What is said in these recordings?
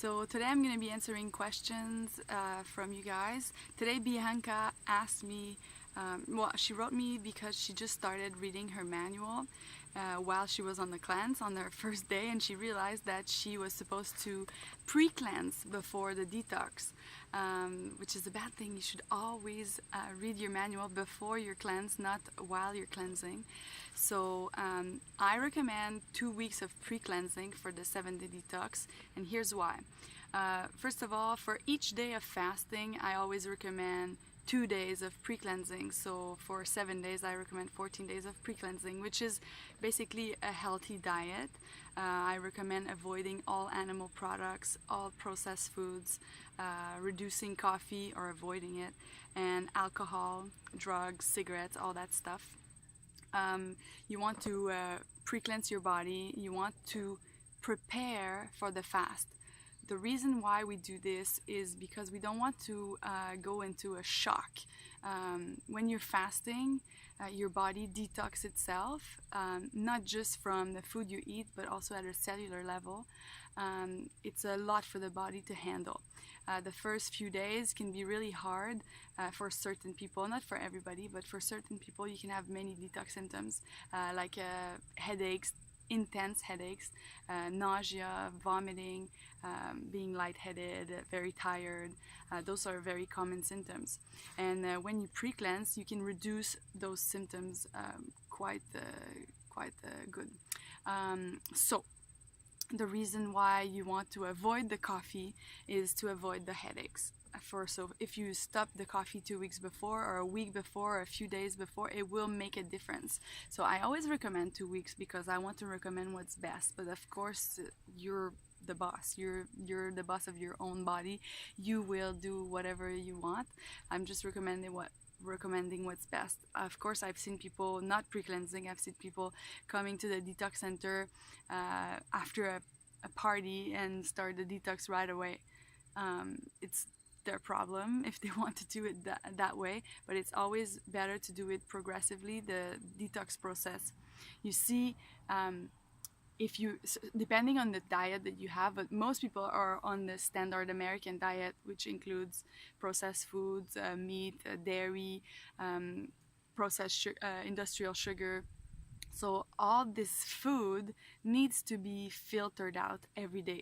So today I'm going to be answering questions from you guys. Today Bianca asked me, she wrote me because she just started reading her manual while she was on the cleanse on her first day, and she realized that she was supposed to pre-cleanse before the detox, which is a bad thing. You should always read your manual before your cleanse, not while you're cleansing. So I recommend 2 weeks of pre-cleansing for the 7-day detox, and here's why. First of all, for each day of fasting, I always recommend 2 days of pre-cleansing. So for 7 days, I recommend 14 days of pre-cleansing, which is basically a healthy diet. I recommend avoiding all animal products, all processed foods, reducing coffee or avoiding it, and alcohol, drugs, cigarettes, all that stuff. You want to pre-cleanse your body. You want to prepare for the fast. The reason why we do this is because we don't want to go into a shock. When you're fasting, your body detox itself, not just from the food you eat, but also at a cellular level. It's a lot for the body to handle. The first few days can be really hard for certain people, not for everybody, but for certain people you can have many detox symptoms like headaches, intense headaches, nausea, vomiting, being lightheaded, very tired. Those are very common symptoms. And when you pre-cleanse, you can reduce those symptoms quite good. So the reason why you want to avoid the coffee is to avoid the headaches. So if you stop the coffee 2 weeks before, or a week before, or a few days before, it will make a difference. So I always recommend 2 weeks because I want to recommend what's best. But of course, you're the boss. You're the boss of your own body. You will do whatever you want. I'm just recommending what's best. Of course, I've seen people not pre-cleansing. I've seen people coming to the detox center after a party and start the detox right away. It's their problem if they want to do it that way, but it's always better to do it progressively, the detox process. You see, if you, depending on the diet that you have, but most people are on the standard American diet, which includes processed foods, meat, dairy, processed industrial sugar. So all this food needs to be filtered out every day.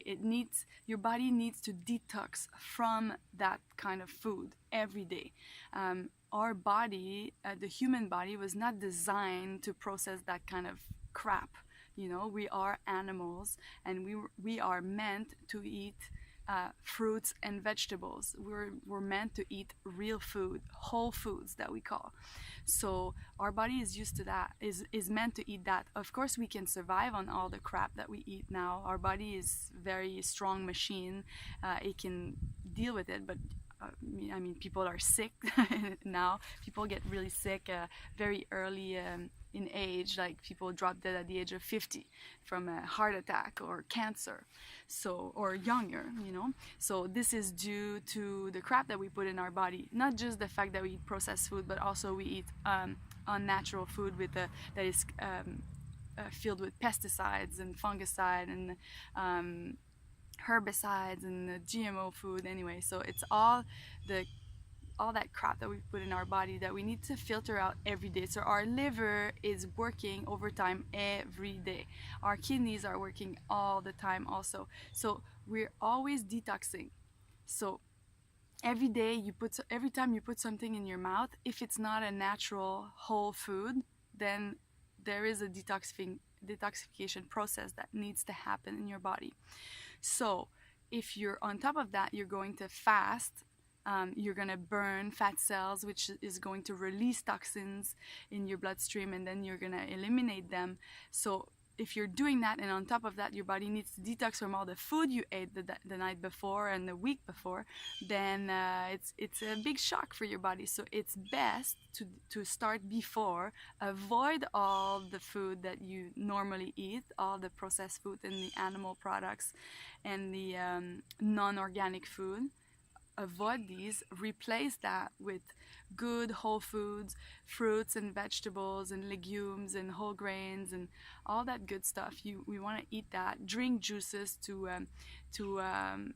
Your body needs to detox from that kind of food every day. Our body, the human body, was not designed to process that kind of crap. You know, we are animals, and we are meant to eat fruits and vegetables. We're meant to eat real food, whole foods that we call. So our body is used to that, is meant to eat that. Of course, we can survive on all the crap that we eat now. Our body is very strong machine. It can deal with it, but I mean, people are sick now. People get really sick very early in age, like people drop dead at the age of 50 from a heart attack or cancer, so, or younger, you know. So this is due to the crap that we put in our body, not just the fact that we eat processed food, but also we eat unnatural food with that is filled with pesticides and fungicide and herbicides and the GMO food anyway. So it's all that crap that we put in our body that we need to filter out every day. So our liver is working overtime every day. Our kidneys are working all the time also. So we're always detoxing. So every day every time you put something in your mouth, if it's not a natural whole food, then there is a detoxification process that needs to happen in your body. So if you're on top of that, you're going to fast. You're going to burn fat cells, which is going to release toxins in your bloodstream, and then you're going to eliminate them. So if you're doing that, and on top of that your body needs to detox from all the food you ate the night before and the week before, then it's a big shock for your body. So it's best to start before. Avoid all the food that you normally eat, all the processed food and the animal products and the non-organic food. avoid these, replace that with good whole foods, fruits and vegetables and legumes and whole grains and all that good stuff. We want to eat that. Drink juices to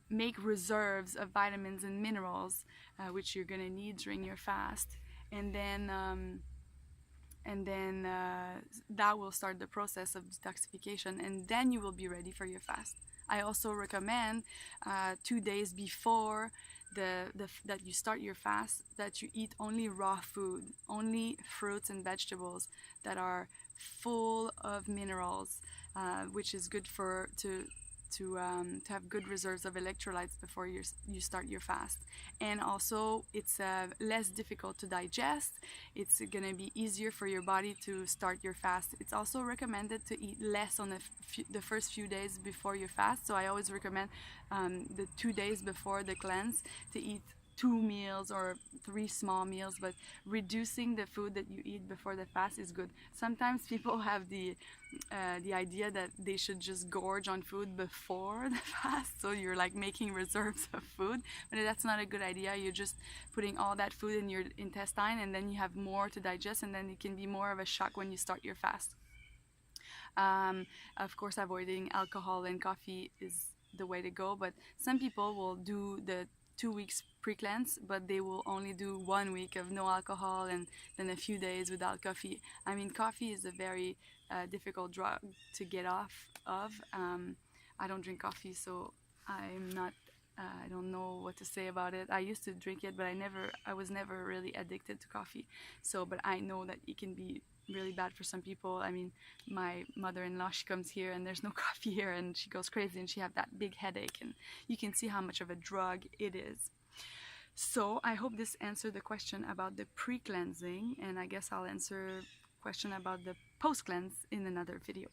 make reserves of vitamins and minerals, which you're gonna need during your fast. And then that will start the process of detoxification, and then you will be ready for your fast. I also recommend 2 days before that you start your fast, that you eat only raw food, only fruits and vegetables that are full of minerals, which is good to have good reserves of electrolytes before you start your fast. And also it's less difficult to digest. It's gonna be easier for your body to start your fast. It's also recommended to eat less on the first few days before your fast. So I always recommend the 2 days before the cleanse to eat 2 meals or 3 small meals, but reducing the food that you eat before the fast is good. Sometimes people have the idea that they should just gorge on food before the fast, so you're like making reserves of food, but that's not a good idea. You're just putting all that food in your intestine, and then you have more to digest, and then it can be more of a shock when you start your fast. Of course, avoiding alcohol and coffee is the way to go, but some people will do the 2 weeks pre-cleanse, but they will only do 1 week of no alcohol and then a few days without coffee. I mean, coffee is a very difficult drug to get off of. I don't drink coffee, so I don't know what to say about it. I used to drink it, but I was never really addicted to coffee. So, but I know that it can be really bad for some people. I mean, my mother-in-law, she comes here and there's no coffee here and she goes crazy and she have that big headache, and you can see how much of a drug it is. So I hope this answered the question about the pre-cleansing, and I guess I'll answer question about the post-cleanse in another video.